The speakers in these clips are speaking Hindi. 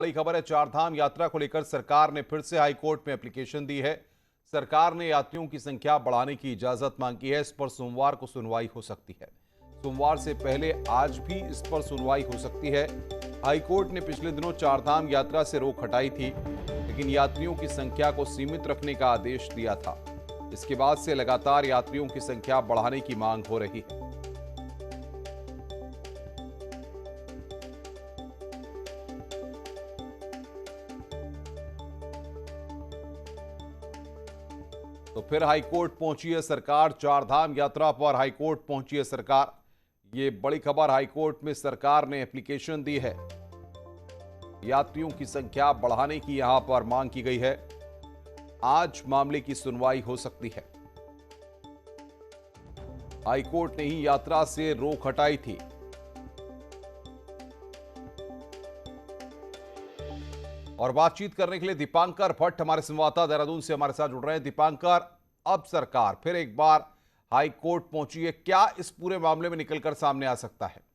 बड़ी खबर है, चारधाम यात्रा को लेकर सरकार ने फिर से हाईकोर्ट में एप्लीकेशन दी है। सरकार ने यात्रियों की संख्या बढ़ाने की इजाजत मांगी है। इस पर सोमवार को सुनवाई हो सकती है। सोमवार से पहले आज भी इस पर सुनवाई हो सकती है। हाईकोर्ट ने पिछले दिनों चारधाम यात्रा से रोक हटाई थी, लेकिन यात्रियों की संख्या को सीमित रखने का आदेश दिया था। इसके बाद से लगातार यात्रियों की संख्या बढ़ाने की मांग हो रही है। तो फिर हाईकोर्ट पहुंची है सरकार। चारधाम यात्रा पर हाईकोर्ट पहुंची है सरकार। ये बड़ी खबर, हाईकोर्ट में सरकार ने एप्लीकेशन दी है। यात्रियों की संख्या बढ़ाने की यहां पर मांग की गई है। आज मामले की सुनवाई हो सकती है। हाईकोर्ट ने ही यात्रा से रोक हटाई थी। और बातचीत करने के लिए दीपांकर भट्ट हमारे संवाददाता देहरादून से हमारे साथ जुड़ रहे हैं। दीपांकर, अब सरकार फिर एक बार हाई कोर्ट पहुंची है, क्या इस पूरे मामले में निकलकर सामने आ सकता है?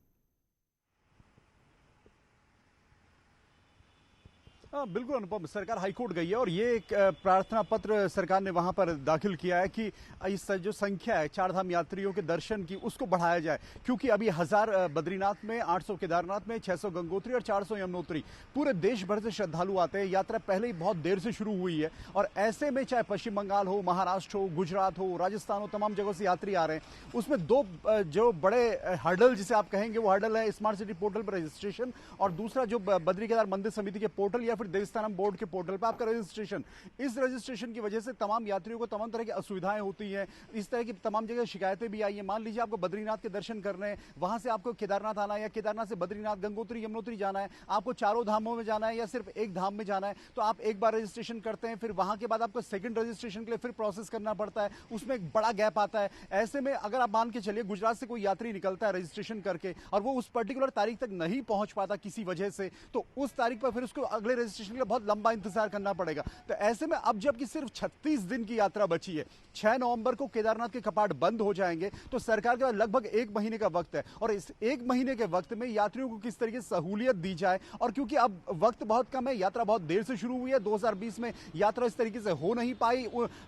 हाँ, बिल्कुल अनुपम, सरकार हाईकोर्ट गई है और ये एक प्रार्थना पत्र सरकार ने वहां पर दाखिल किया है कि इस जो संख्या है चारधाम यात्रियों के दर्शन की उसको बढ़ाया जाए, क्योंकि अभी 1000 बद्रीनाथ में, 800 केदारनाथ में, 600 गंगोत्री और 400 यमुनोत्री, पूरे देश भर से श्रद्धालु आते हैं। यात्रा पहले ही बहुत देर से शुरू हुई है और ऐसे में चाहे पश्चिम बंगाल हो, महाराष्ट्र हो, गुजरात हो, राजस्थान हो, तमाम जगहों से यात्री आ रहे हैं। उसमें दो जो बड़े हर्डल जिसे आप कहेंगे वो हर्डल है स्मार्ट सिटी पोर्टल पर रजिस्ट्रेशन, और दूसरा जो बद्री केदार मंदिर समिति के पोर्टल या फिर देवस्थानम बोर्ड के पोर्टल पर आपका रजिस्ट्रेशन। इस रजिस्ट्रेशन की वजह से तमाम यात्रियों को तमाम तरह की असुविधाएं होती हैं। इस तरह की तमाम जगह शिकायतें भी आई हैं। मान लीजिए आपको बद्रीनाथ के दर्शन करने हैं, वहां से आपको केदारनाथ आना है या केदारनाथ से बद्रीनाथ, गंगोत्री, यमुनोत्री जाना है, आपको चारों धामों में जाना है या सिर्फ एक धाम में जाना है, तो आप एक बार रजिस्ट्रेशन करते हैं, फिर वहां के बाद आपको सेकंड रजिस्ट्रेशन के लिए फिर प्रोसेस करना पड़ता है। उसमें एक बड़ा गैप आता है। ऐसे में अगर आप मान के चलिए गुजरात से कोई यात्री निकलता है रजिस्ट्रेशन करके और वो उस पर्टिकुलर तारीख तक नहीं पहुंच पाता किसी वजह से, तो उस तारीख पर फिर उसको अगले रजिस्ट्रेशन के लिए बहुत लंबा इंतजार करना पड़ेगा। तो ऐसे में अब जबकि सिर्फ 36 दिन की यात्रा बची है, 6 नवंबर को केदारनाथ के कपाट बंद हो जाएंगे, तो सरकार के पास लगभग 1 महीने का वक्त है और इस 1 महीने के वक्त में यात्रियों को किस तरीके से सहूलियत दी जाए। और क्योंकि अब वक्त बहुत कम है, यात्रा बहुत देर से शुरू हुई है, 2020 में यात्रा इस तरीके से हो नहीं पाई,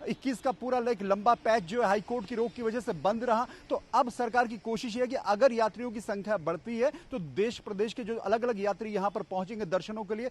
21 का पूरा एक लंबा पैच जो है हाईकोर्ट की रोक की वजह से बंद रहा। तो अब सरकार की कोशिश है कि अगर यात्रियों की संख्या बढ़ती है तो देश प्रदेश के जो अलग अलग यात्री यहां पर पहुंचेंगे दर्शनों के लिए,